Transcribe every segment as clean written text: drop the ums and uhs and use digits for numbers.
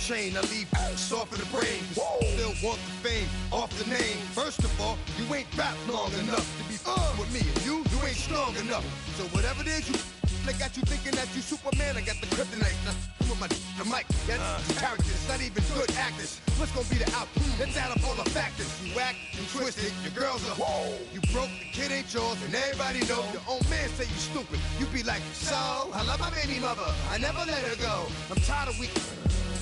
chain. I leave soft in the brain. Still want the fame off the name. First of all, you ain't rap long enough to be with me. And you ain't strong enough. So whatever it is you I got you thinking that you Superman. I got the kryptonite. Now, come on, the mic. That's characters, not even good actors. What's gonna be the outcome? Let's add up all the factors. You act, you twisted, your girls are you broke, the kid ain't yours, and everybody know. Your own man say you stupid. You be like, so, I love my baby mother. I never let her go. I'm tired of weak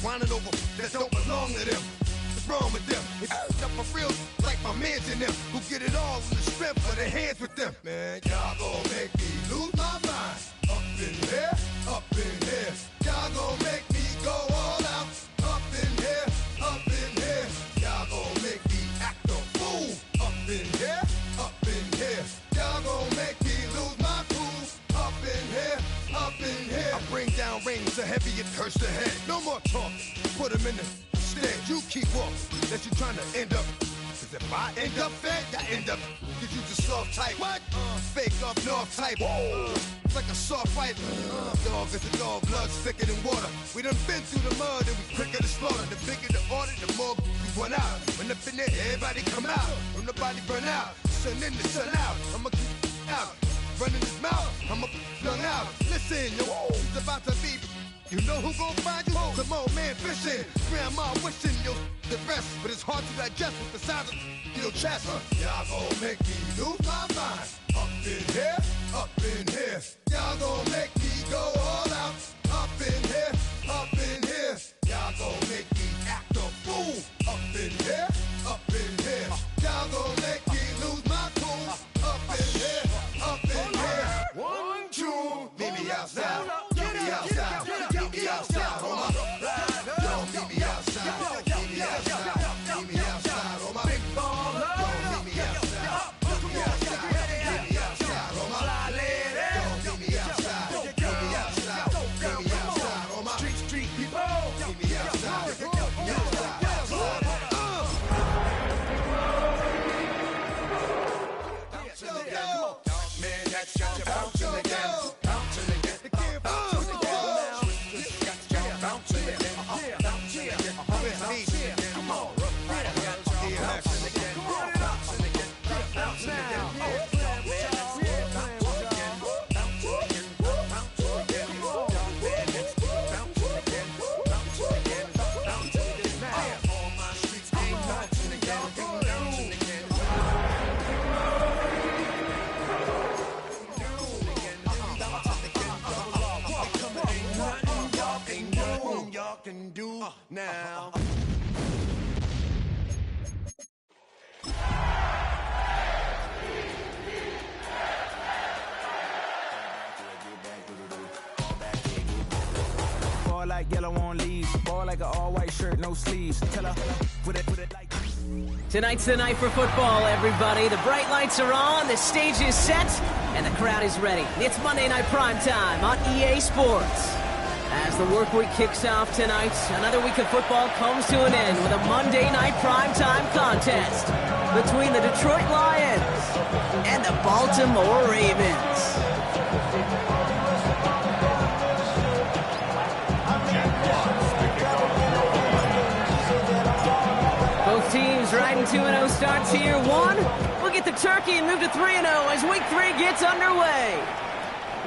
whining over that don't belong to them. What's wrong with them? It's up for real, like my mans in them, who get it all in the strength of their hands with them. Man, y'all gon' make me lose my mind. Up in here, up in here. Y'all gon' make me go all out. Up in here, up in here. Y'all gon' make me act a fool. Up in here, up in here. Y'all gon' make me lose my cool. Up in here, up in here. I bring down rings so heavy it hurts the head. No more talk, put them in the stand. You keep walking, that you trying to end up. Cause if I end up fed, I end up. Cause you just soft type. What? Fake up north type. It's like a soft fight. Dog is a dog, blood thicker than water. We done been through the mud and we quicker to slaughter. The bigger the order, the more we run out. When up in there, everybody come out. When the body burn out, sun in the sun out. I'ma keep out. Running his mouth, I'ma flung out. Listen, yo, it's about to be. You know who gon' find you? Some old man fishing. Grandma wishing you'll the best, but it's hard to digest with the sound of your chest. Y'all gon' make me lose my mind. Up in here, up in here. Y'all gon' make me go all out. Up in here, up in here. Y'all gon' make me act a fool. Up in here, up in here. Y'all gon' make me lose my cool. Up in here, up in here. 1, 2, meet me outside. Meet me outside. Meet me outside, on my don't meet me outside. Meet me outside. Meet me outside, on my big baller. Don't meet me outside. Meet me outside. Meet me outside, on my don't meet me outside. Meet me outside. Meet me outside, on my street people. Meet me outside. Meet me outside. Man, that's got you bouncing again. Bouncing again. Bouncing again. Can do now. Ball like yellow on leaves, ball like an all-white shirt, no sleeves. Tell her, put it like. Tonight's the night for football, everybody. The bright lights are on, the stage is set, and the crowd is ready. It's Monday Night Primetime on EA Sports. As the work week kicks off tonight, another week of football comes to an end with a Monday Night Primetime contest between the Detroit Lions and the Baltimore Ravens. Both teams riding 2-0 starts here. One, we'll get the turkey and move to 3-0 as week 3 gets underway.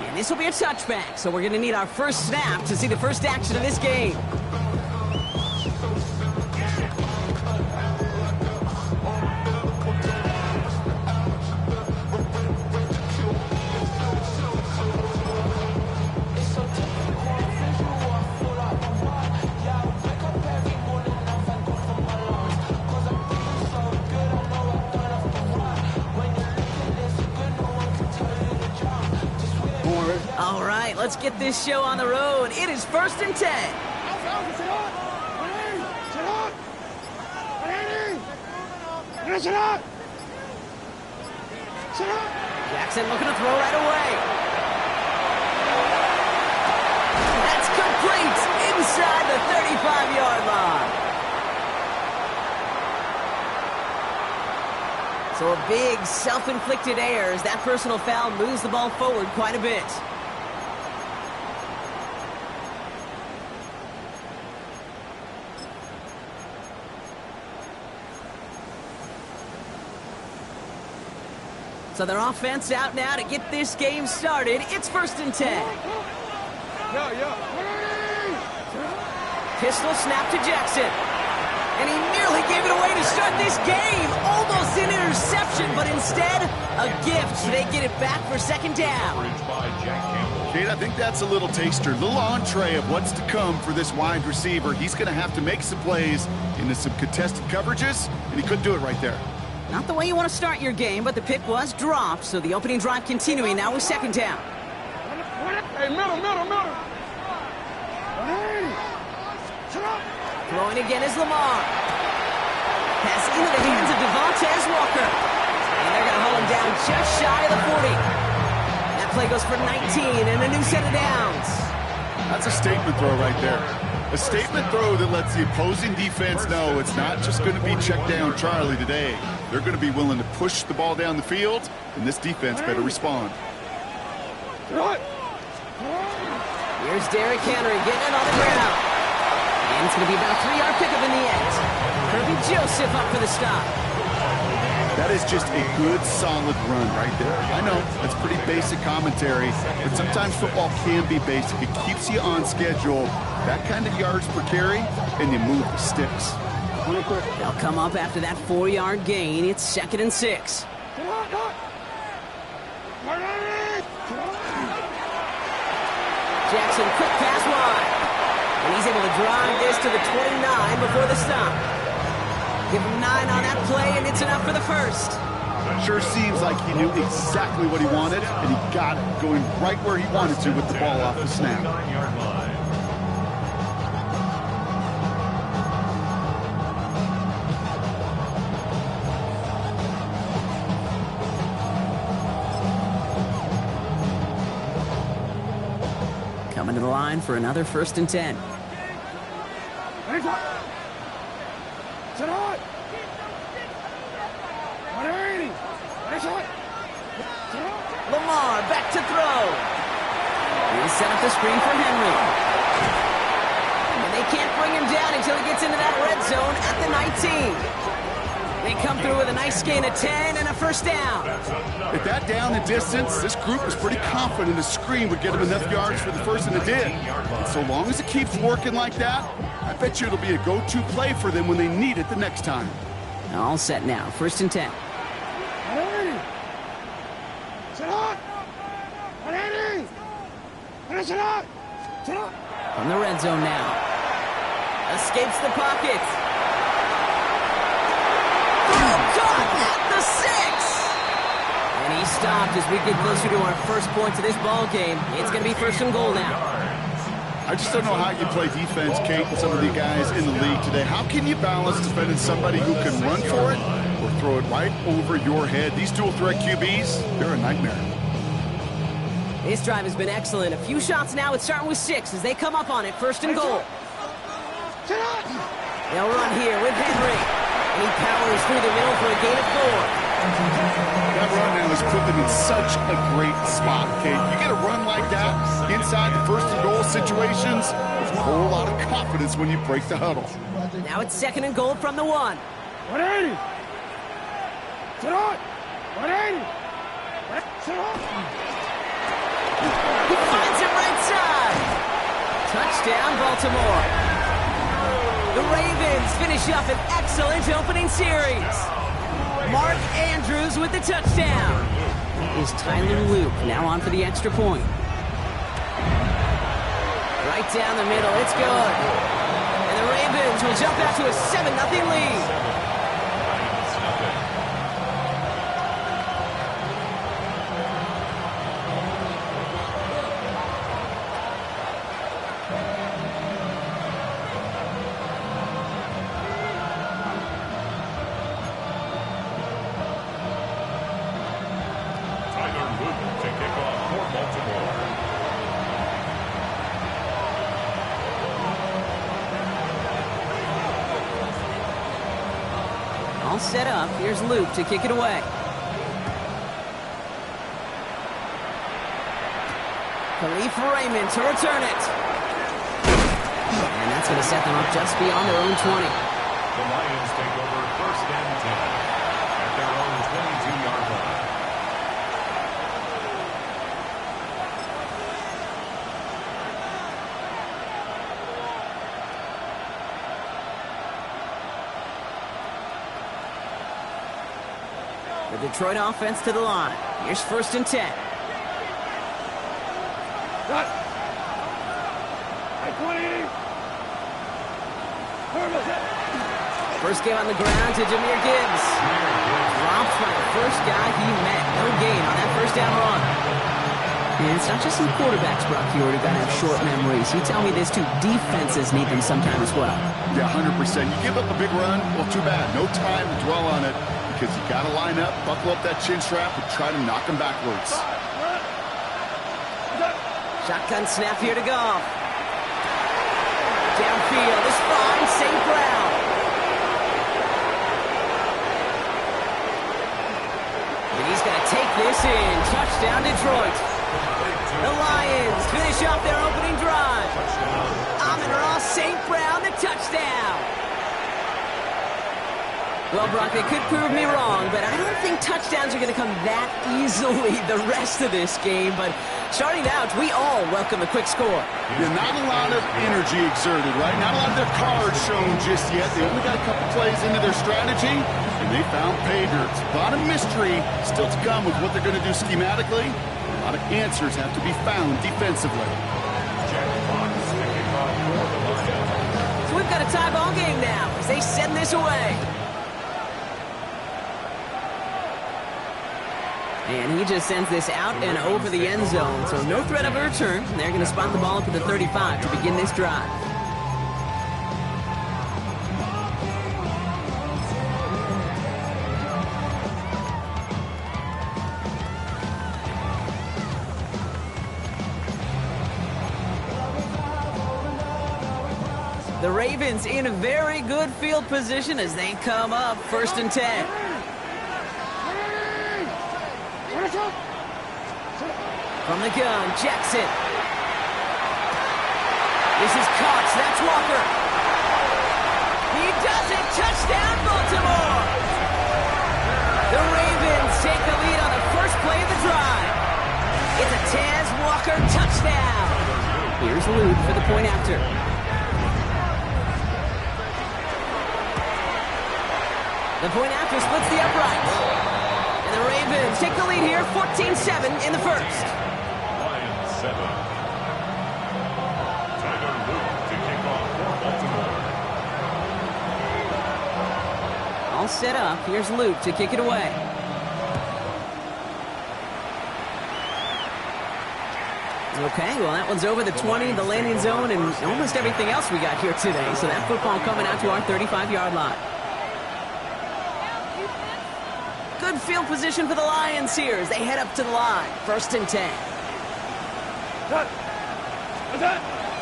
And this will be a touchback, so we're going to need our first snap to see the first action of this game. All right, let's get this show on the road. It is 1st and 10. Jackson looking to throw right away. That's complete inside the 35-yard line. So a big self-inflicted error as that personal foul moves the ball forward quite a bit. So their offense out now to get this game started. It's 1st and 10. Pistol snap to Jackson. And he nearly gave it away to start this game. Almost an interception, but instead, a gift. They get it back for 2nd down. Kate, I think that's a little taster, little entree of what's to come for this wide receiver. He's going to have to make some plays into some contested coverages, and he couldn't do it right there. Not the way you want to start your game, but the pick was dropped, so the opening drive continuing now with 2nd down. Hey, middle. Throwing again is Lamar. Pass into the hands of Devontae Walker. And they're going to hold him down just shy of the 40. That play goes for 19 and a new set of downs. That's a statement throw right there. A statement throw that lets the opposing defense know it's not just going to be check down Charlie today. They're going to be willing to push the ball down the field, and this defense better respond. Here's Derrick Henry getting it on the ground. And it's going to be about a 3-yard pickup in the end. Kirby Joseph up for the stop. That is just a good, solid run right there. I know, that's pretty basic commentary, but sometimes football can be basic. It keeps you on schedule. That kind of yards per carry, and you move the sticks. They'll come up after that 4-yard gain. It's 2nd and 6. Jackson, quick pass wide. And he's able to drive this to the 29 before the stop. Give him 9 on that play, and it's enough for the 1st. Sure seems like he knew exactly what he wanted, and he got it, going right where he wanted to with the ball off the snap. Coming to the line for another 1st and 10. Lamar back to throw. He set up the screen for Henry. And they can't bring him down until he gets into that red zone at the 19. They come through with a nice gain of 10 and a 1st down. At that down and distance, this group was pretty confident the screen would get them enough yards for the 1st, and it did. And so long as it keeps working like that, I bet you it'll be a go-to play for them when they need it the next time. All set now, 1st and 10. From the red zone now. Escapes the pocket. Caught at the 6. And he stopped as we get closer to our 1st points of this ball game. It's going to be 1st and goal now. I just don't know how you play defense, Kate, and some of the guys in the league today. How can you balance defending somebody who can run for it or throw it right over your head? These dual threat QBs, they're a nightmare. This drive has been excellent. A few shots now. It's starting with 6 as they come up on it. 1st and goal. They'll run here with Henry. And he powers through the middle for a gain of 4. That run now has put them in such a great spot, Kate. You get a run like that inside the 1st and goal situations, there's a whole lot of confidence when you break the huddle. Now it's 2nd and goal from the 1. 180. Sit on. 180. Sit on. He finds him right side. Touchdown, Baltimore. The Ravens finish up an excellent opening series. Mark Andrews with the touchdown. Is Tyler Luke now on for the extra point? Right down the middle, it's good. And the Ravens will jump out to a 7-0 lead. All set up. Here's Luke to kick it away. Khalif Raymond to return it. And that's going to set them up just beyond their own 20. The Lions take over 1st and 10 at their own 22-yard line. The Detroit offense to the line. Here's 1st and 10. Cut. Hey, 20. First game on the ground to Jahmyr Gibbs. Dropped by the first guy he met. No gain on that first down run. And it's not just some quarterbacks, Brock, you already got to have short memories. You tell me this too. Defenses need them sometime as well. Yeah, 100%. You give up a big run, well, too bad. No time to dwell on it because you got to line up, buckle up that chin strap, and try to knock them backwards. Shotgun snap here to Goff. Downfield is fine. St. Brown. And he's going to take this in. Touchdown, Detroit. The Lions finish off their opening drive. Amon-Ra St. Brown, the touchdown. Well, Brock, they could prove me wrong, but I don't think touchdowns are going to come that easily the rest of this game. But starting out, we all welcome a quick score. Yeah, not a lot of energy exerted, right? Not a lot of their cards shown just yet. They only got a couple plays into their strategy, and they found pay dirt. A lot of mystery still to come with what they're going to do schematically. A lot of answers have to be found defensively. So we've got a tie ball game now as they send this away. And he just sends this out and over the end zone. So no threat of a return. They're going to spot the ball up at the 35 to begin this drive. The Ravens in a very good field position as they come up 1st and 10. From the gun, Jackson. This is Cox. That's Walker. He does it. Touchdown, Baltimore. The Ravens take the lead on the first play of the drive. It's a Taz Walker touchdown. Here's Luke for the point after. The point after splits the uprights. And the Ravens take the lead here, 14-7 in the first. Lions 7. Tyler Luke to kick off for Baltimore. All set up. Here's Luke to kick it away. Okay, well, that one's over the 20, the landing zone, and almost everything else we got here today. So that football coming out to our 35-yard line. Good field position for the Lions here as they head up to the line. 1st and 10.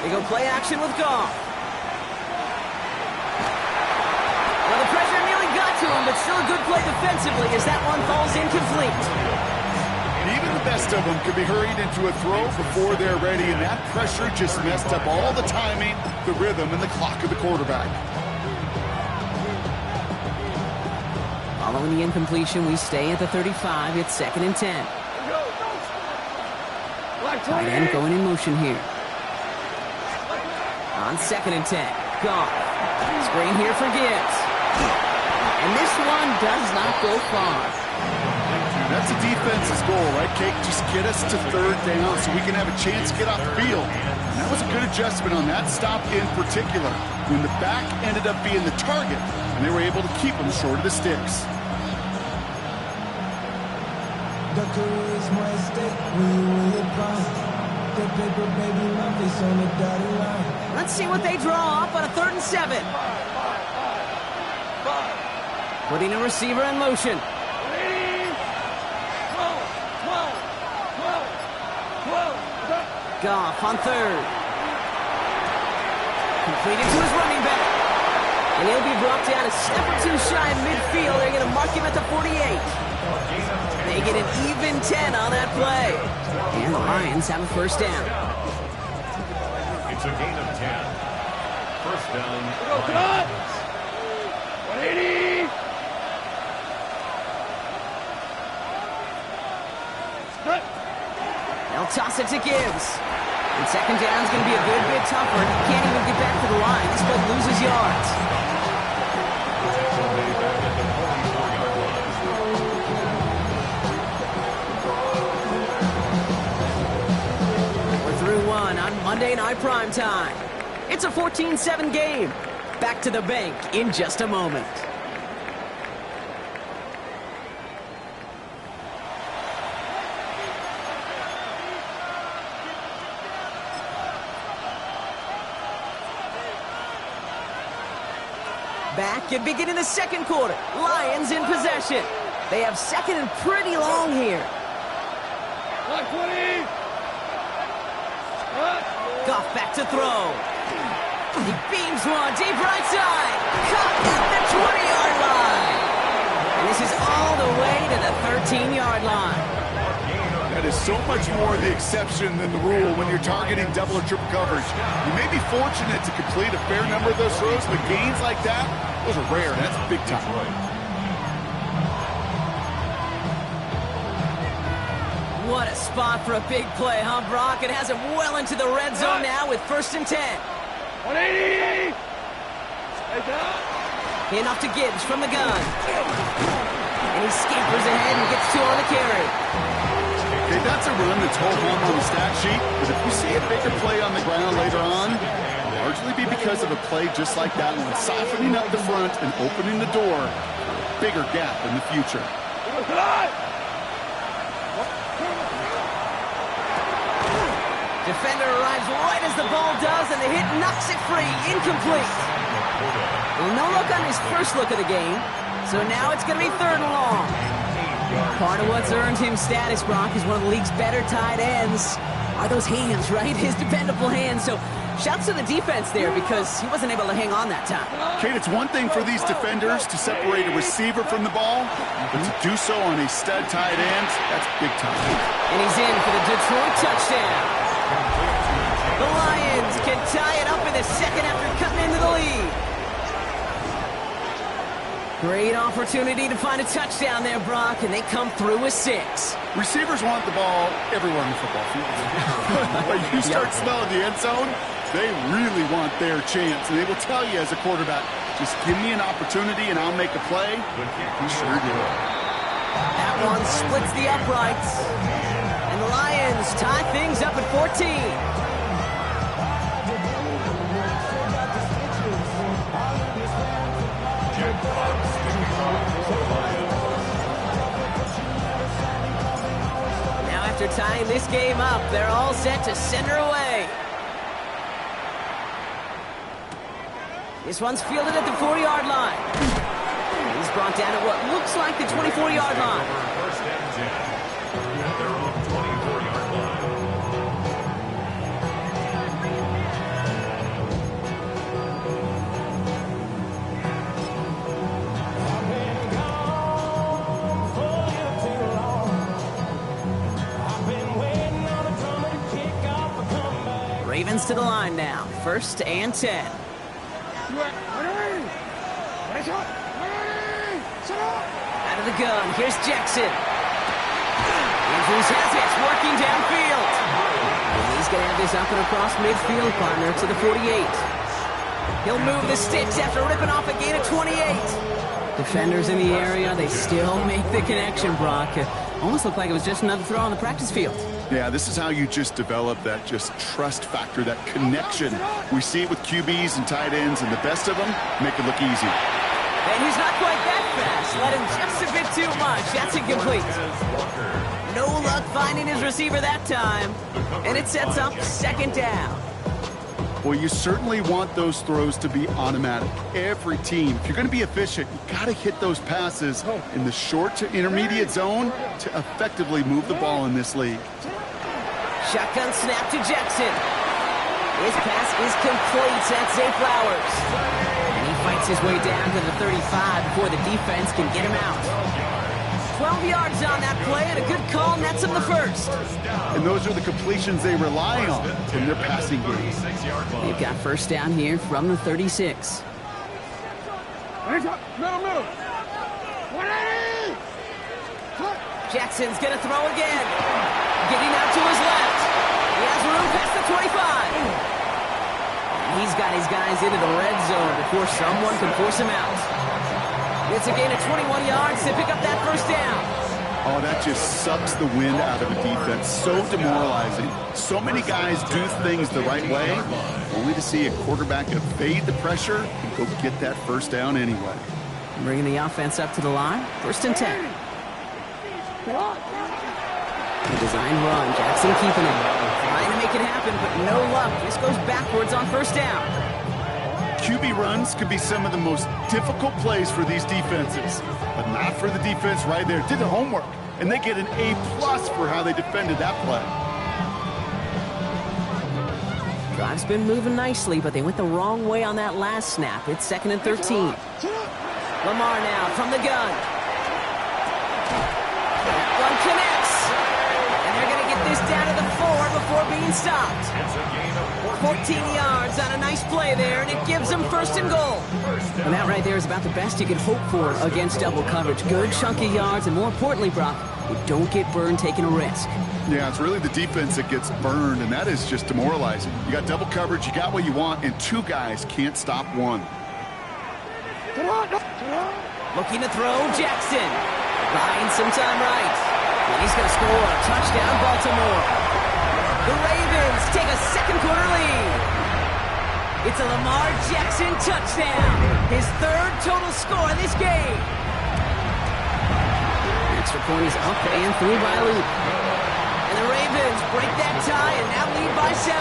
They go play action with Goff. Well, the pressure nearly got to him, but still a good play defensively as that one falls incomplete. And even the best of them could be hurried into a throw before they're ready, and that pressure just messed up all the timing, the rhythm, and the clock of the quarterback. Following the incompletion, we stay at the 35. It's 2nd and 10. Tight end going in motion here. On 2nd and 10. Goff. Screen here for Gibbs. And this one does not go far. That's a defense's goal, right, Cake? Just get us to 3rd down so we can have a chance to get off the field. And that was a good adjustment on that stop in particular, when the back ended up being the target, and they were able to keep them short of the sticks. The career is my stake when you will apply. The paper, baby, my face on the dotted line. Let's see what they draw up on a 3rd and 7. Putting a receiver in motion. Goff on 3rd. Completed to his running back. And he'll be brought down a step or two shy of midfield. They're going to mark him at the 48. They get an even 10 on that play. And the Lions have a 1st down. It's a gain of 10. 1st down. Lions. 180. They'll toss it to Gibbs. And 2nd down's going to be a good bit tougher. He can't even get back to the line. This but loses yards. Night Primetime. It's a 14-7 game. Back to the bank in just a moment. Back and beginning the second quarter. Lions in possession. They have second and pretty long here. Goff back to throw. He beams one deep right side. Caught at the 20-yard line. And this is all the way to the 13-yard line. That is so much more the exception than the rule when you're targeting double or triple coverage. You may be fortunate to complete a fair number of those throws, but gains like that, those are rare. That's big time. What a spot for a big play, huh, Brock? It has him well into the red zone now with 1st and 10. 180! Handoff to Gibbs from the gun. And he scampers ahead and gets 2 on the carry. Okay, that's a run that's whole home on the stat sheet, but if we see a bigger play on the ground later on, it'll largely be because of a play just like that one, softening up the front and opening the door for a bigger gap in the future. Defender arrives right as the ball does, and the hit knocks it free. Incomplete. Well, no look on his first look of the game, so now it's going to be 3rd and long. Part of what's earned him status, Brock, is one of the league's better tight ends. Are those hands, right? His dependable hands. So shouts to the defense there because he wasn't able to hang on that time. Kate, it's one thing for these defenders to separate a receiver from the ball, but to do so on a stud tight end, that's big time. And he's in for the Detroit touchdown. The Lions can tie it up in the second after cutting into the lead. Great opportunity to find a touchdown there, Brock, and they come through with 6. Receivers want the ball everywhere on the football field. When you start smelling the end zone, they really want their chance. And they will tell you as a quarterback, just give me an opportunity and I'll make a play. He sure did. That one splits the uprights. And the Lions tie things up at 14. Now after tying this game up, they're all set to send her away. This one's fielded at the 40-yard line. He's brought down at what looks like the 24-yard line. First and 10. At their own 24-yard line. Ravens to the line now. 1st and 10. Out of the gun, here's Jackson. Andrews has it, working downfield. And he's going to have this up and across midfield, partner, to the 48. He'll move the sticks after ripping off a gain of 28. Defenders in the area, they still make the connection, Brock. Almost looked like it was just another throw on the practice field. Yeah, this is how you just develop that just trust factor, that connection. We see it with QBs and tight ends, and the best of them make it look easy. And he's not quite that fast. Let him just a bit too much. That's incomplete. No luck finding his receiver that time. And it sets up 2nd down. Well, you certainly want those throws to be automatic. Every team, if you're going to be efficient, you got to hit those passes in the short to intermediate zone to effectively move the ball in this league. Shotgun snap to Jackson. His pass is complete. That's Zay Flowers. And he fights his way down to the 35 before the defense can get him out. 12 yards on that play, and a good call nets him the 1st. And those are the completions they rely on in their passing game. They've got 1st down here from the 36. Middle. 180! Jackson's going to throw again. Getting out to his left. He has room past the 25. And he's got his guys into the red zone before someone can force him out. It's a gain of 21 yards to pick up that 1st down. Oh, that just sucks the wind out of a defense. So demoralizing. So many guys do things the right way, only to see a quarterback evade the pressure and go get that first down anyway. Bringing the offense up to the line. 1st and 10. The designed run. Jackson keeping it. Trying to make it happen, but no luck. This goes backwards on 1st down. QB runs could be some of the most difficult plays for these defenses, but not for the defense right there. Did the homework, and they get an A+ for how they defended that play. Drive's been moving nicely, but they went the wrong way on that last snap. It's 2nd and 13. Lamar now from the gun. That one connects. And they're going to get this down to the 4 before being stopped. 14 yards on a nice play there, and it gives them 1st and goal. And that right there is about the best you can hope for against double coverage. Good chunky yards, and more importantly, Brock, you don't get burned taking a risk. Yeah, it's really the defense that gets burned, and that is just demoralizing. You got double coverage, you got what you want, and 2 guys can't stop one. Looking to throw, Jackson. Buying some time right. And he's going to score. Touchdown, Baltimore. The Ravens take a 2nd quarter lead. It's a Lamar Jackson touchdown. His 3rd total score this game. Extra point is up and through by Luke. And the Ravens break that tie and now lead by 7.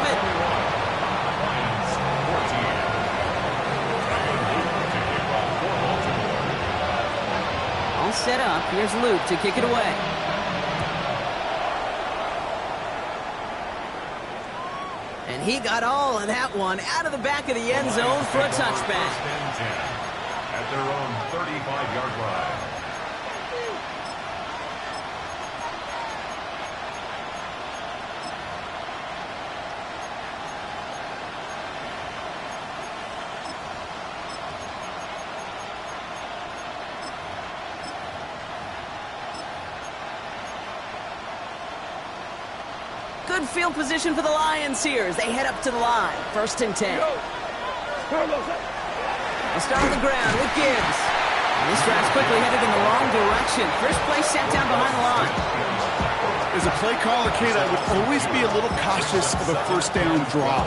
All set up. Here's Luke to kick it away. And he got all of that one out of the back of the end zone for a touchback. At their own 35-yard line. Good field position for the Lions here as they head up to the line. 1st and 10. They'll start on the ground with Gibbs. And this drive's quickly headed in the wrong direction. First play set down behind the line. As a play caller, Kate, I would always be a little cautious of a 1st down drop.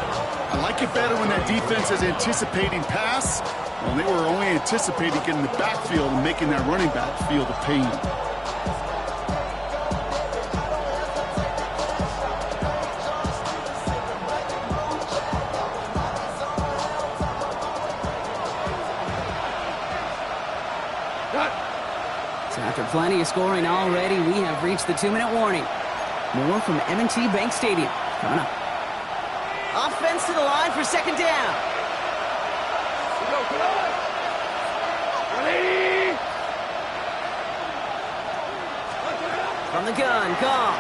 I like it better when that defense is anticipating pass. Well, they were only anticipating getting the backfield and making that running back feel the pain. After plenty of scoring already, we have reached the 2-minute warning. More from M&T Bank Stadium coming up. Offense to the line for 2nd down. From the gun, Goff.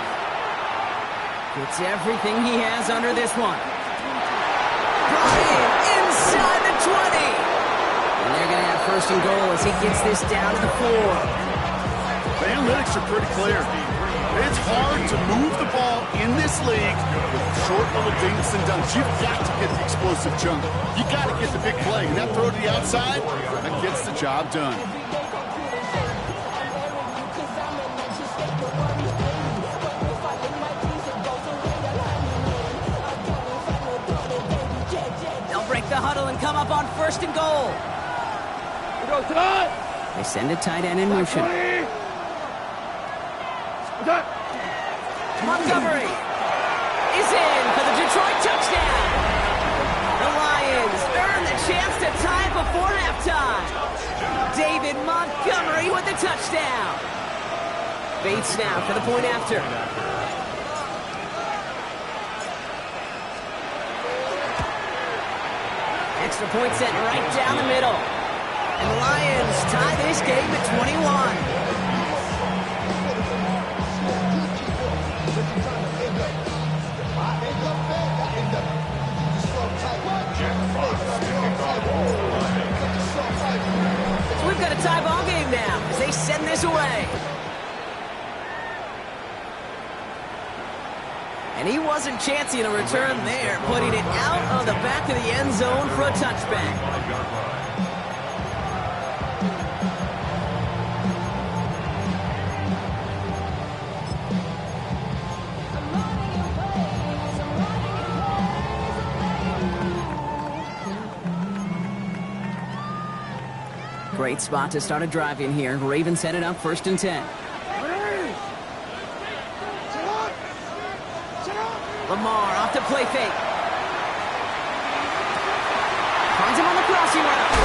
Gets everything he has under this one. Bryant inside the 20. And they're going to have 1st and goal as he gets this down to the 4. The analytics are pretty clear. It's hard to move the ball in this league with short little dinks and dunks. You've got to get the explosive chunk. You got to get the big play. And that throw to the outside, that gets the job done. They'll break the huddle and come up on 1st and goal. They send a tight end in motion. Montgomery is in for the Detroit touchdown. The Lions earn the chance to tie before halftime. David Montgomery with the touchdown. Bates now for the point after. Extra point set right down the middle. And the Lions tie this game at 21. So we've got a tie ball game now as they send this away. And he wasn't chancing a return there, putting it out of the back of the end zone for a touchback. Great spot to start a drive in here. Ravens set it up 1st and 10. Lamar off the play fake. Finds him on the crossing route.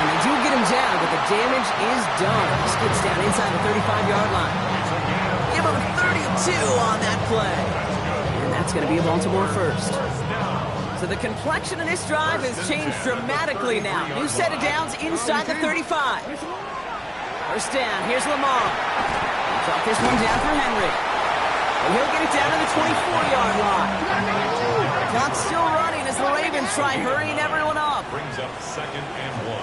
And they do get him down, but the damage is done. He skids down inside the 35-yard line. Give him 32 on that play. And that's going to be a Baltimore first. So the complexion of this drive has changed dramatically now. New set of downs inside the 35. First down, here's Lamar. Drop this one down for Henry. And he'll get it down to the 24-yard line. Clock's still running as the Ravens try hurrying everyone up. Brings up 2nd and 1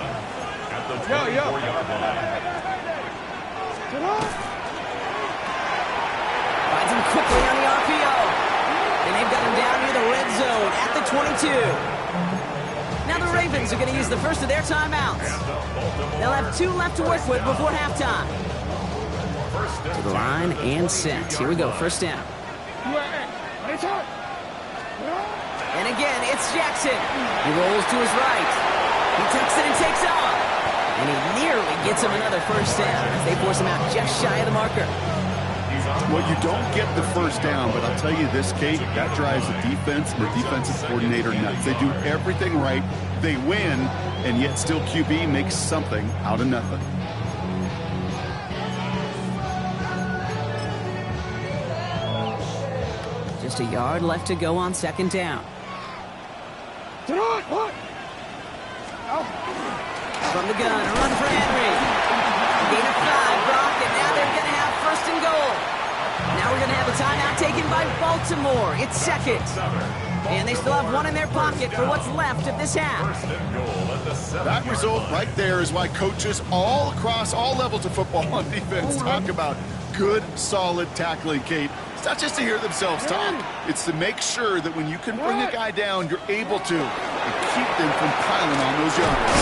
at the 24-yard line. Finds him quickly on the RPO. And they've got him down near the red zone at the 22. Now the Ravens are going to use the first of their timeouts. They'll have 2 left to work with before halftime. To the line and set. Here we go, first down. And again, it's Jackson. He rolls to his right. He tucks it and takes off. And he nearly gets him another first down as they force him out just shy of the marker. Well, you don't get the first down, but I'll tell you this, Kate, that drives the defense and the defensive coordinator nuts. They do everything right. They win, and yet still QB makes something out of nothing. Just a yard left to go on 2nd down. From the gun, a run for Henry. Gain of 5, Brock, and now they're going to have 1st and goal. Now we're going to have a timeout taken by Baltimore. It's 2nd. And they still have 1 in their pocket for what's left of this half. That result right there is why coaches all across all levels of football on defense talk about good, solid tackling, Kate. It's not just to hear themselves talk. It's to make sure that when you can bring a guy down, you're able to and keep them from piling on those yards.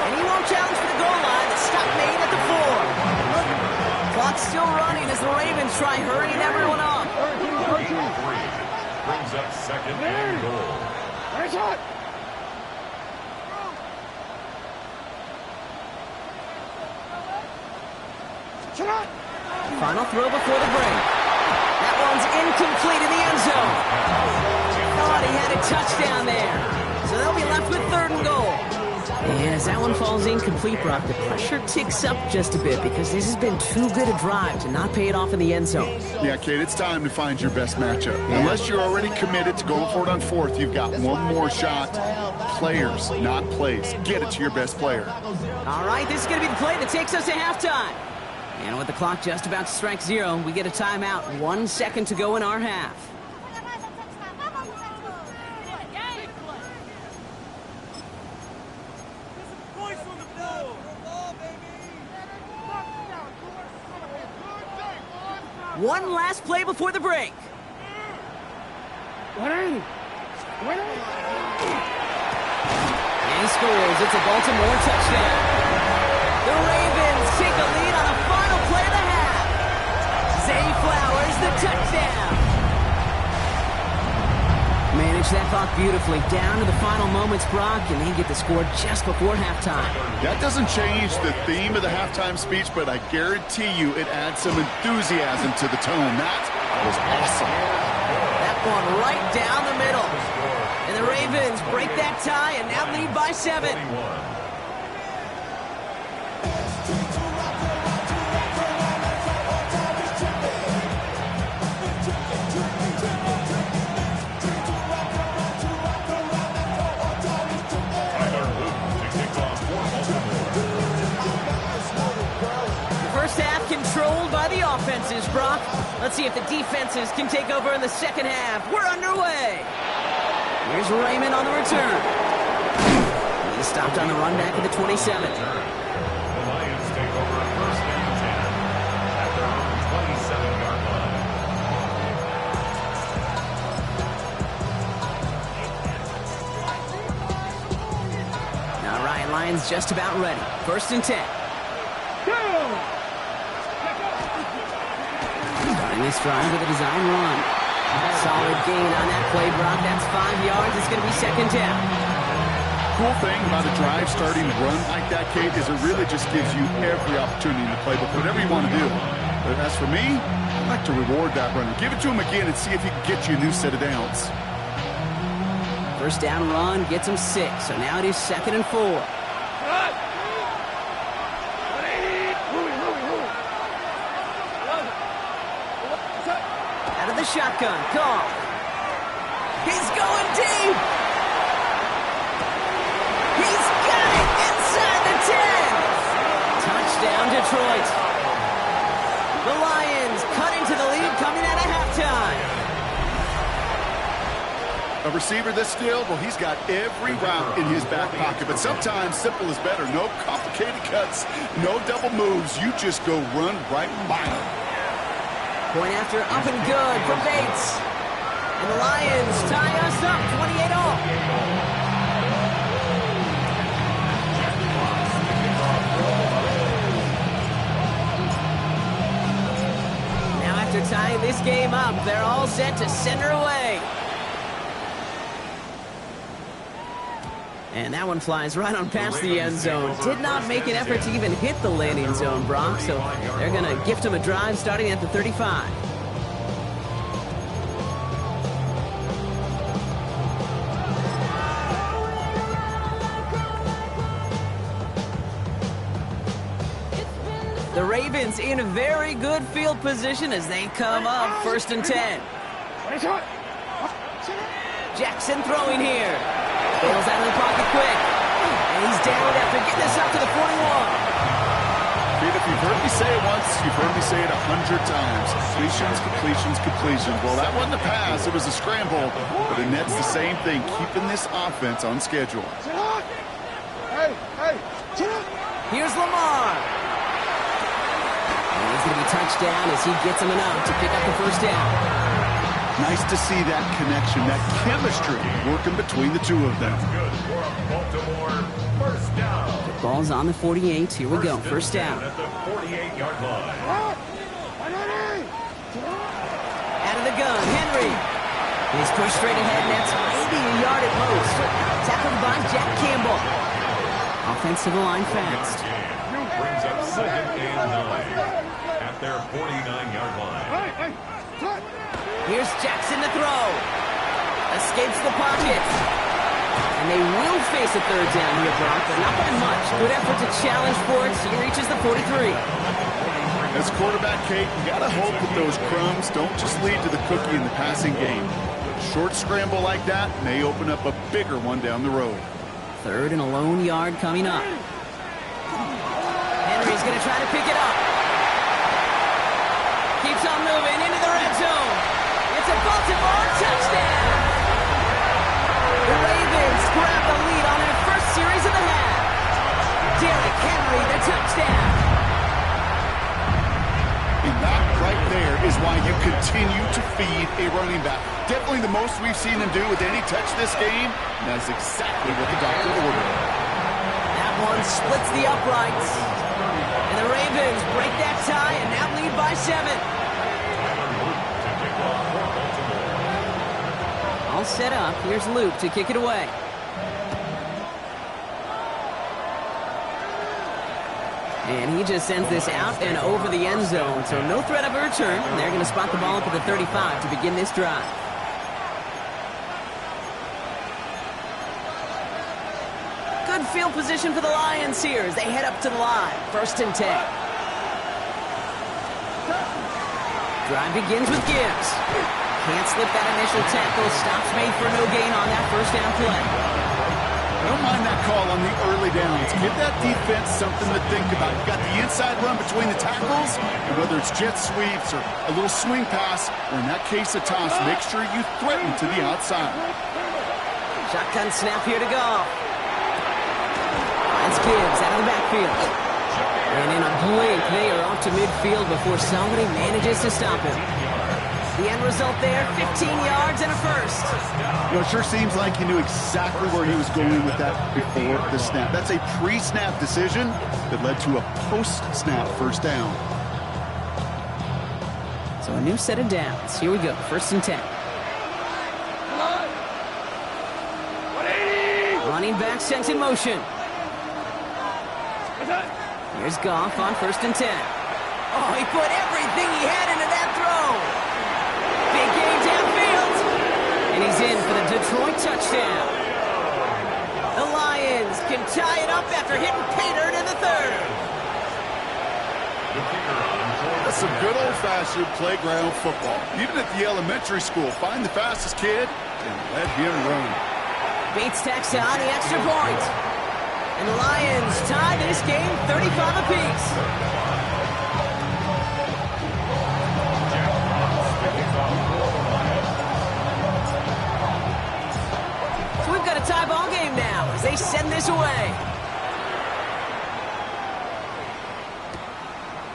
And he won't challenge for the goal line. The stop made at the 4. Clock's still running as the Ravens try hurrying everyone up. Brings up 2nd and goal. Final throw before the break. That one's incomplete in the end zone. Thought he had a touchdown there. So they'll be left with 3rd and goal. And as that one falls incomplete, Brock, the pressure ticks up just a bit because this has been too good a drive to not pay it off in the end zone. Yeah, Kate, it's time to find your best matchup. Unless you're already committed to going for it on 4th, you've got one more shot. Players, not plays. Get it to your best player. All right, this is going to be the play that takes us to halftime. And with the clock just about to strike 0, we get a timeout. 1 second to go in our half. One last play before the break. And he scores. It's a Baltimore touchdown. The Ravens take a lead on the final play of the half. Zay Flowers, the touchdown. Manage that clock beautifully down to the final moments, Brock, and they get the score just before halftime. That doesn't change the theme of the halftime speech, but I guarantee you it adds some enthusiasm to the tone. That was awesome. That one right down the middle. And the Ravens break that tie and now lead by 7. Controlled by the offenses, Brock. Let's see if the defenses can take over in the second half. We're underway. Here's Raymond on the return. He stopped on the run back at the 27. The Lions take over 1st and 10 at their own 27-yard line. All right, Lions just about ready. 1st and 10. Starting this drive with a design run. Solid gain on that play, Brock. That's 5 yards. It's going to be 2nd down. cool thing about a drive starting run like that, Kate, is it really just gives you every opportunity in the playbook, whatever you want to do. But as for me, I like to reward that runner. Give it to him again and see if he can get you a new set of downs. First down run gets him 6, so now it is 2nd and 4. Out of the shotgun, call. He's going deep. He's got it inside the 10. Touchdown, Detroit. The Lions cut into the lead coming out of halftime. A receiver this skilled, well, he's got every route in his back pocket, but sometimes simple is better. No complicated cuts, no double moves. You just go run right by him. Point after up and good from Bates. And the Lions tie us up 28-all. Now after tying this game up, they're all set to send her away. And that one flies right on past the end zone. Did not make an effort to even hit the landing zone, Brock, so they're going to gift him a drive starting at the 35. The Ravens in very good field position as they come up 1st and 10. Jackson throwing here. Bails out of the pocket quick. And he's down after getting this up to the 41. Kid, if you've heard me say it once, you've heard me say it 100 times. Completions, completions, completions. Well, that wasn't a pass. It was a scramble. But it nets the same thing, keeping this offense on schedule. Here's Lamar. And he's going to be touched down as he gets him enough to pick up the first down. Nice to see that connection, that chemistry working between the two of them. Good for Baltimore. First down. The ball's on the 48. Here we go. First down. At the 48-yard line. Out of the gun, Henry. He's pushed straight ahead, and that's maybe a yard at most. Tackled by Jack Campbell. Offensive line fast. Brings up 2nd and 9 at their 49-yard line. Here's Jackson to throw. Escapes the pocket. And they will face a 3rd down here, Brock, but not by much. Good effort to challenge for it. He reaches the 43. As quarterback, Kate, you got to hope that those crumbs don't just lead to the cookie in the passing game. Short scramble like that may open up a bigger one down the road. 3rd and a lone yard coming up. Henry's going to try to pick it up. Keeps on moving into the red zone. It's a Baltimore touchdown. The Ravens grab the lead on their first series of the half. Derrick Henry, the touchdown. And that right there is why you continue to feed a running back. Definitely the most we've seen him do with any touch this game. And that's exactly what the doctor ordered. That one splits the uprights. And the Ravens break that tie and now lead by 7. All set up. Here's Luke to kick it away. And he just sends this out and over the end zone, so no threat of a return. And they're going to spot the ball up at the 35 to begin this drive. Good field position for the Lions here as they head up to the line. 1st and 10. Drive begins with Gibbs. Can't slip that initial tackle. Stops made for no gain on that first down play. I don't mind that call on the early downs. Give that defense something to think about. You've got the inside run between the tackles, and whether it's jet sweeps or a little swing pass, or in that case a toss, make sure you threaten to the outside. Shotgun snap here to go. That's Gibbs out of the backfield. And in a blink, they are off to midfield before somebody manages to stop him. The end result there, 15 yards and a first. You know, it sure seems like he knew exactly where he was going with that before the snap. That's a pre-snap decision that led to a post-snap first down. So a new set of downs. Here we go, 1st and 10. Running back sent in motion. Here's Goff on 1st and 10. Oh, he put everything he had into that throw. Big gain downfield. And he's in for the Detroit touchdown. The Lions can tie it up after hitting pay dirt in the 3rd. That's some good old-fashioned playground football. Even at the elementary school, find the fastest kid and let him run. Bates tacks on the extra point. And the Lions tie this game 35 apiece. So we've got a tie ball game now as they send this away.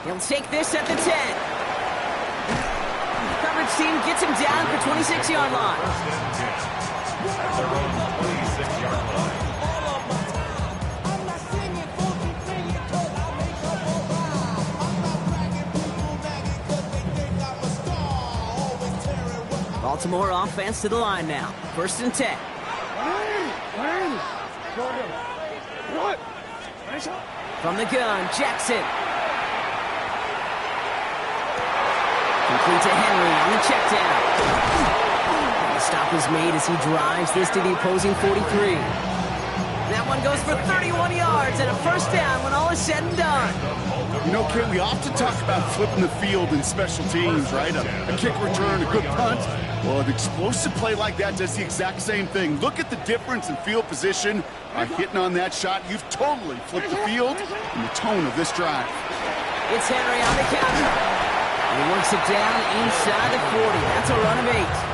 He'll take this at the 10. The coverage team gets him down for 26-yard line. At their own 26-yard line. Baltimore offense to the line now. 1st and 10. From the gun, Jackson. Complete to Henry on the check down. The stop is made as he drives this to the opposing 43. That one goes for 31 yards and a 1st down when all is said and done. You know, Kit, we often talk about flipping the field in special teams, right? A kick return, a good punt. Well, an explosive play like that does the exact same thing. Look at the difference in field position. By hitting on that shot, you've totally flipped the field and the tone of this drive. It's Henry on the counter. And he works it down inside the 40. That's a run of 8.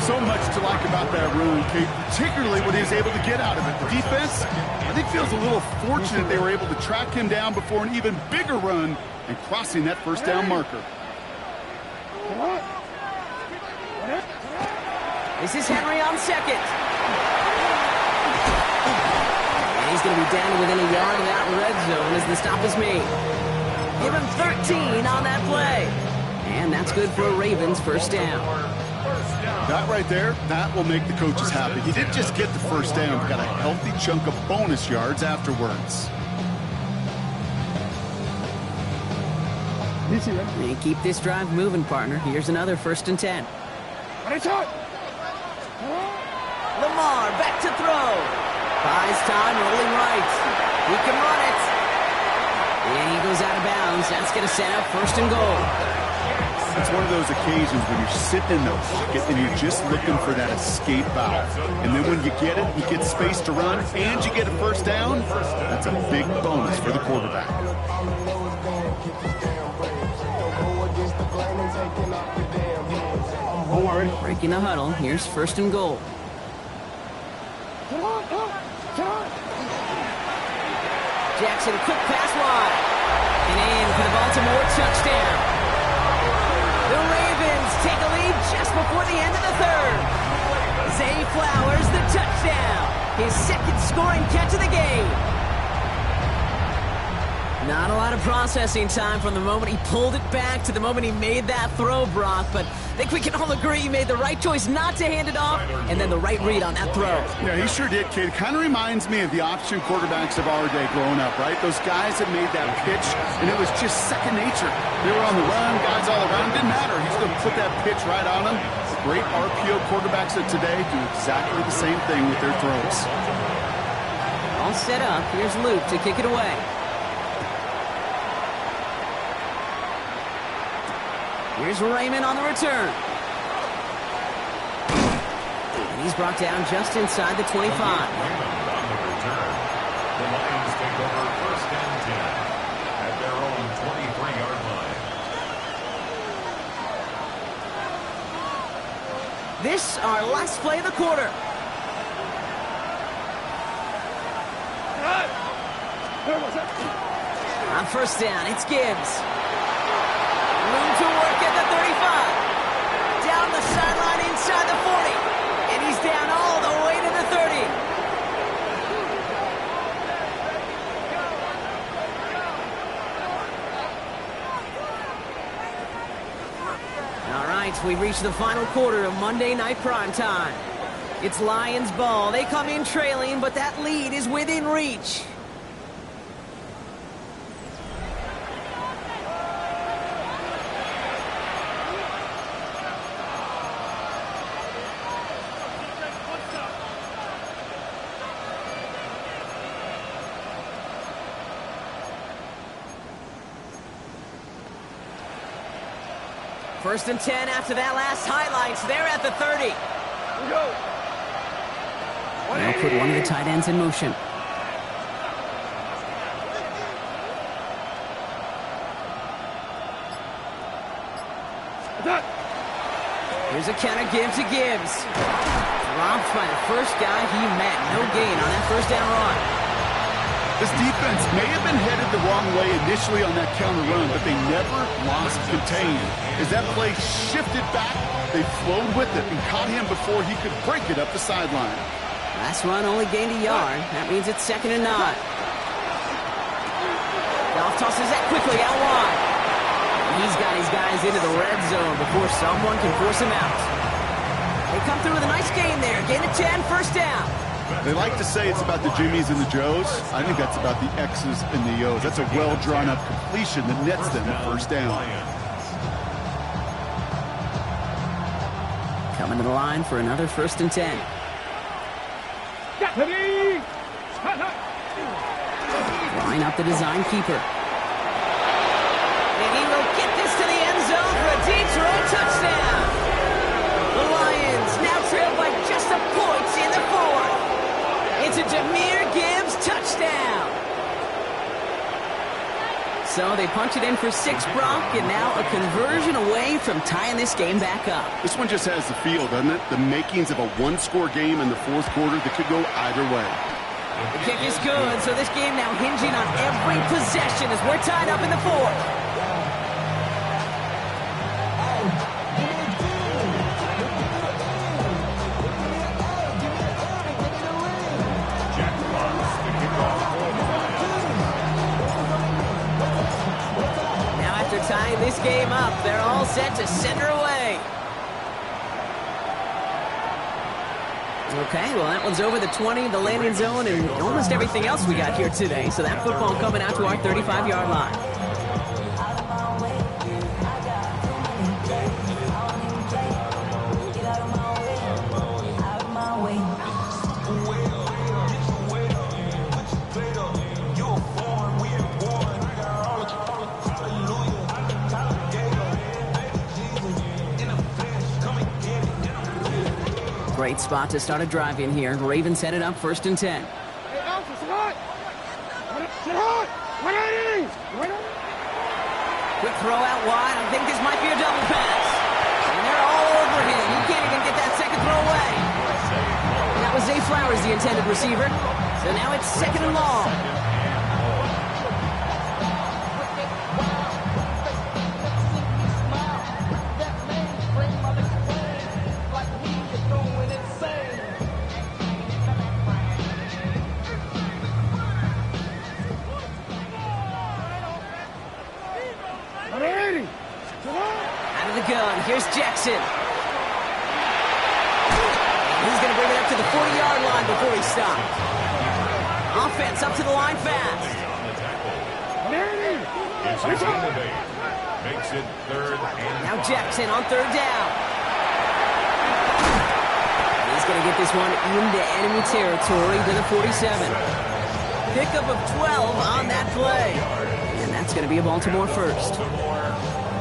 So much to like about that run, Kate, particularly what he was able to get out of it. The defense, I think, feels a little fortunate they were able to track him down before an even bigger run and crossing that 1st down marker. This is Henry on 2nd. And he's going to be down to within a yard of that red zone as the stop is made. Give him 13 on that play. And that's good for a Ravens 1st down. That right there, that will make the coaches happy. He didn't just get the 1st down, but got a healthy chunk of bonus yards afterwards. They keep this drive moving, partner. Here's another 1st and 10. Lamar back to throw. Buys time, rolling right. He can run it. And he goes out of bounds. That's going to set up 1st and goal. It's one of those occasions when you're sitting in the pocket and you're just looking for that escape valve. And then when you get it, you get space to run, and you get a 1st down. That's a big bonus for the quarterback. Breaking the huddle. Here's 1st and goal. Jackson, quick pass wide. And in for the Baltimore touchdown. The Ravens take a lead just before the end of the 3rd. Zay Flowers, the touchdown. His 2nd scoring catch of the game. Not a lot of processing time from the moment he pulled it back to the moment he made that throw, Brock. But I think we can all agree he made the right choice not to hand it off and then the right read on that throw. Yeah, he sure did, kid. Kind of reminds me of the option quarterbacks of our day growing up, right? Those guys that made that pitch, and it was just second nature. They were on the run, guys all around. Didn't matter. He's going to put that pitch right on them. The great RPO quarterbacks of today do exactly the same thing with their throws. All set up. Here's Luke to kick it away. Here's Raymond on the return. And he's brought down just inside the 25. Raymond on the return. The Lions take over 1st and 10 at their own 23-yard line. This our last play of the quarter. On 1st down, it's Gibbs. Room to work at the 35. Down the sideline inside the 40. And he's down all the way to the 30. All right, we reach the final quarter of Monday Night Primetime. It's Lions ball. They come in trailing, but that lead is within reach. First and 10 after that last highlights. They're at the 30. They'll put one of the tight ends in motion. Here's a counter give to Gibbs. Dropped by the first guy he met. No gain on that first down run. This defense may have been headed the wrong way initially on that counter run, but they never lost contain. As that play shifted back, they flowed with it and caught him before he could break it up the sideline. Last run only gained a yard. That means it's 2nd and 9. Goff tosses that quickly out wide. He's got his guys into the red zone before someone can force him out. They come through with a nice gain there. Gain of 10, first down. They like to say it's about the Jimmies and the Joes. I think that's about the X's and the O's. That's a well-drawn-up completion that nets them the first down. Coming to the line for another 1st and 10. Line up the design keeper. And he will get this to the end zone for a Detroit touchdown. The Lions now trail by just a point in the 4th. It's a Jahmyr Gibbs touchdown. So they punch it in for 6, Brock, and now a conversion away from tying this game back up. This one just has the feel, doesn't it? The makings of a one-score game in the 4th quarter that could go either way. The kick is good, so this game now hinging on every possession as we're tied up in the 4th. Tying this game up, they're all set to send her away. Okay, well that one's over the 20, the landing zone, and almost everything else we got here today. So that football coming out to our 35-yard line. Great spot to start a drive in here. Ravens headed up 1st and 10. Quick throw out wide. I think this might be a double pass. And they're all over him. He can't even get that second throw away. That was Zay Flowers, the intended receiver. So now it's 2nd and long. Here's Jackson. He's going to bring it up to the 40-yard line before he stops. Offense up to the line fast. Makes it 3rd and now Jackson on 3rd down. He's going to get this one into enemy territory to the 47. Pickup of 12 on that play. And that's going to be a Baltimore first.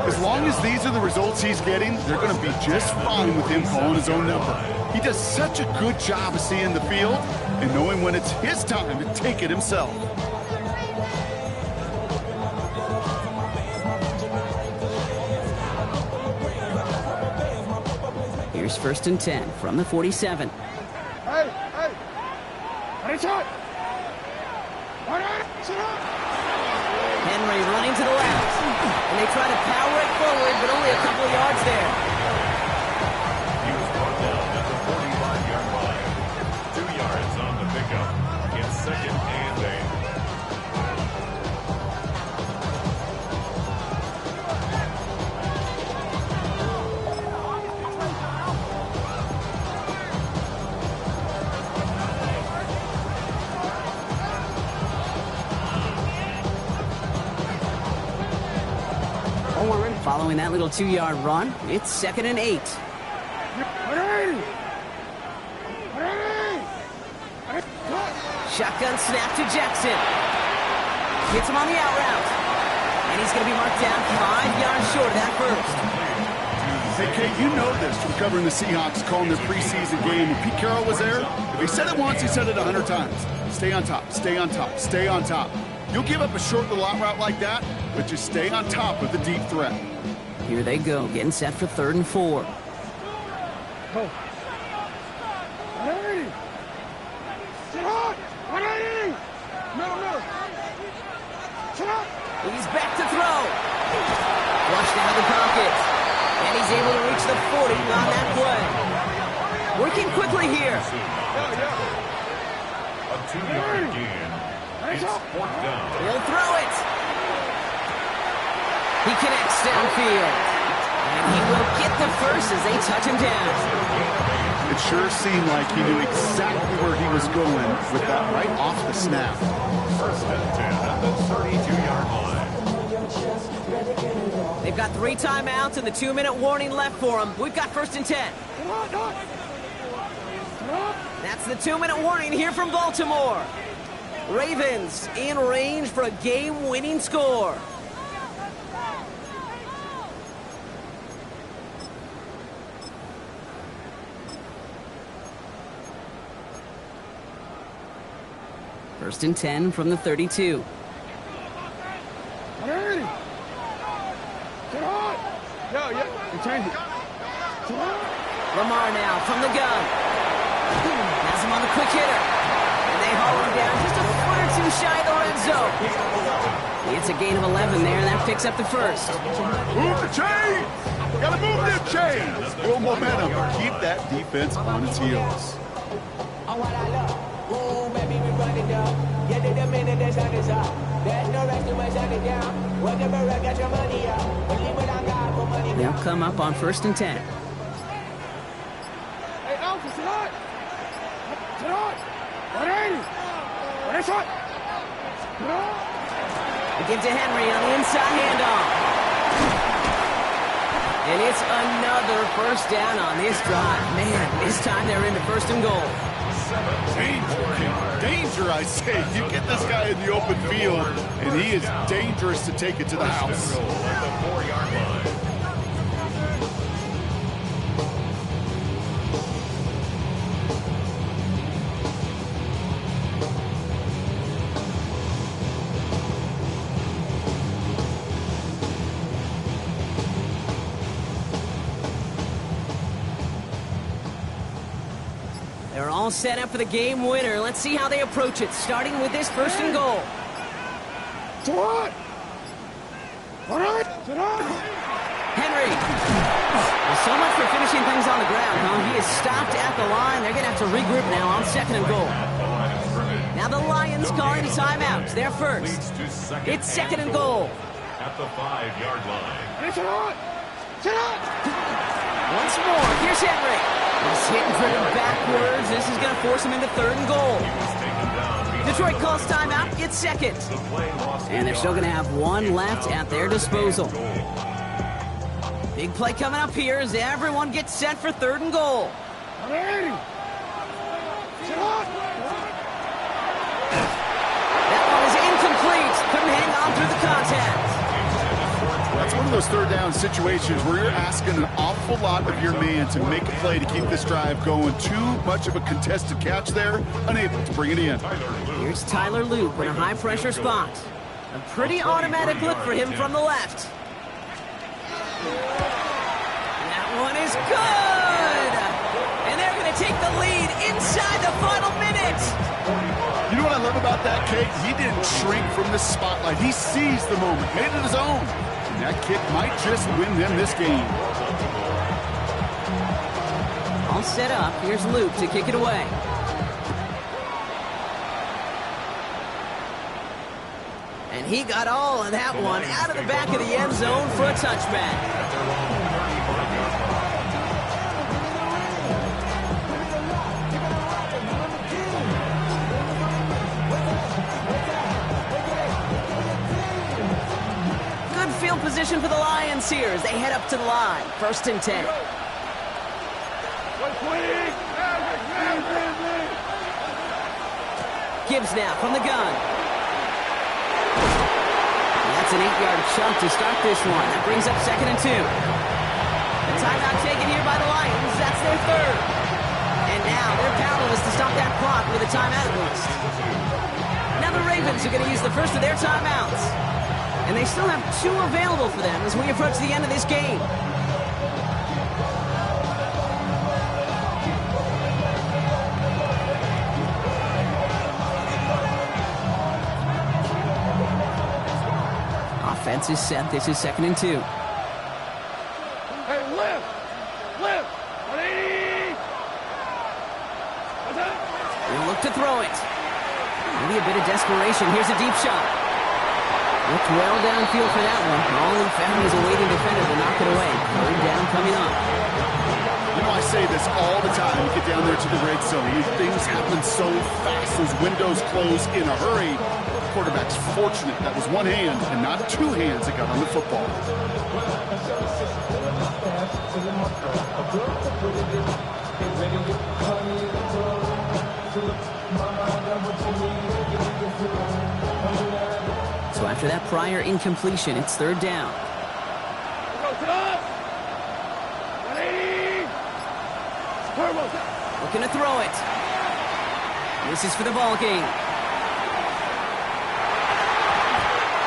As long as these are the results he's getting, they're going to be just fine with him calling his own number. He does such a good job of seeing the field and knowing when it's his time to take it himself. Here's 1st and 10 from the 47. Henry running to the left. And they try to power it forward, but only a couple of yards there. he was brought down at the 45-yard line. 2 yards on the pickup. It's 2nd and 8. Following that little 2-yard run, it's 2nd and 8. Shotgun snap to Jackson. Hits him on the out route. And he's going to be marked down 5 yards short of that first. Hey, Kate, you know this from covering the Seahawks, calling their preseason game. When Pete Carroll was there, if he said it once, he said it 100 times. Stay on top, stay on top, stay on top. You'll give up a short little out route like that, but just stay on top of the deep threat. Here they go, getting set for 3rd and 4. Go. 180. Sit hard. 180. Middle. Sit up. He's back to throw. Flushed out of the pocket. And he's able to reach the 40 on that play. Working quickly here. A 2-yard gain. It's 4th down. He'll throw it. He connects downfield. And he will get the first as they touch him down. It sure seemed like he knew exactly where he was going with that right off the snap. 1st and 10 at the 32-yard line. They've got 3 timeouts and the 2-minute warning left for them. We've got 1st and 10. That's the 2-minute warning here from Baltimore. Ravens in range for a game-winning score. First and 10 from the 32. 180. Sit hard. You change it. Sit hard. Lamar now from the gun. Has him on the quick hitter. And they haul him down just a foot or 2 shy of the red zone. It's a gain of 11 there, and that picks up the first. Move the chains! Gotta move them chains! Build momentum. Keep that defense on its heels. Ooh, baby, we run it down. Get it a minute, the sun is up. There's no rest to my shut it down. Whatever, I got your money out. Believe what I got for money. They'll come up on 1st and 10. Hey, Alpha, sit hard. Sit hard. 180. What is it? Sit hard. They give to Henry on the inside handoff. And it's another first down on this drive. Man, this time they're into 1st and goal. Danger, I say. You get this guy in the open field, and he is dangerous to take it to the house. At the 4-yard line. They're all set up for the game winner. Let's see how they approach it, starting with this 1st and goal. Sit hard. 180. Sit hard. Henry. Well, so much for finishing things on the ground, huh? He is stopped at the line. They're going to have to regroup now on 2nd and goal. Now the Lions calling timeouts. They're first. It's 2nd and goal. At the 5-yard line. Hey, sit hard. Sit hard. Once more, here's Henry. He's hitting for him backwards. This is going to force him into 3rd and goal. Detroit calls timeout. It's 2nd. And they're still going to have 1 left at their disposal. Big play coming up here as everyone gets set for 3rd and goal. 180. Sit hard. That one is incomplete. Couldn't hang on through the contact. That's one of those 3rd down situations where you're asking an awful lot of your man to make a play to keep this drive going. Too much of a contested catch there, unable to bring it in. Here's Tyler Loop in a high-pressure spot. A pretty automatic look for him from the left. That one is good! And they're going to take the lead inside the final minute. You know what I love about that, Kate? He didn't shrink from the spotlight. He seized the moment, made it his own. And that kick might just win them this game. All set up. Here's Luke to kick it away. And he got all of that one out of the back of the end zone for a touchback. field position for the Lions here as they head up to the line. 1st and 10. Gibbs now from the gun. That's an 8-yard chunk to start this one. That brings up 2nd and 2. The timeout taken here by the Lions. That's their 3rd. And now they're powerless to stop that clock with a timeout at least. Now the Ravens are going to use the first of their timeouts. And they still have 2 available for them as we approach the end of this game. Offense is set. This is 2nd and 2. Hey, lift! Lift! 180! What's that? He'll look to throw it. Maybe a bit of desperation. Here's a deep shot. Looked well downfield for that one. All he found was a waiting defender to knock it away. 3rd down coming up. You know, I say this all the time. You get down there to the red zone. Things happen so fast. Those windows close in a hurry. The quarterback's fortunate. That was one hand and not 2 hands that got on the football. So after that prior incompletion, it's 3rd down. Looking to throw it. This is for the ball game.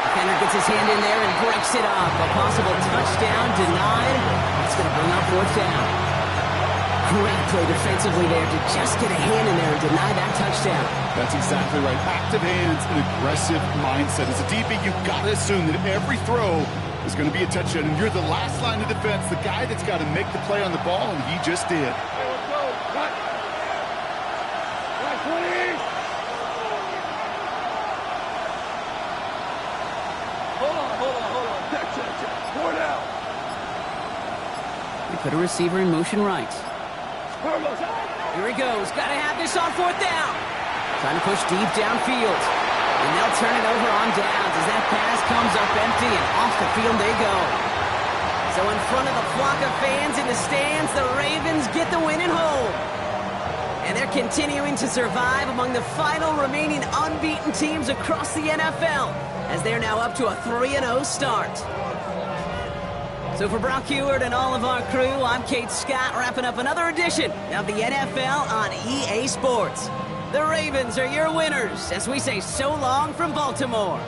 Defender gets his hand in there and breaks it up. A possible touchdown denied. That's going to bring up 4th down. Great play defensively there to just get a hand in there and deny that touchdown. That's exactly right. Active hands and aggressive mindset. As a DB, you've got to assume that every throw is going to be a touchdown. And you're the last line of defense, the guy that's got to make the play on the ball, and he just did. Hey, let's go. Cut. Right, 20. Hold on. Check. 4 down. They put a receiver in motion right. Here he goes. Got to have this on 4th down. Trying to push deep downfield. And they'll turn it over on downs as that pass comes up empty and off the field they go. So in front of the flock of fans in the stands, the Ravens get the win at home. And they're continuing to survive among the final remaining unbeaten teams across the NFL as they're now up to a 3-0 start. So for Brock Huard and all of our crew, I'm Kate Scott, wrapping up another edition of the NFL on EA Sports. The Ravens are your winners as we say so long from Baltimore.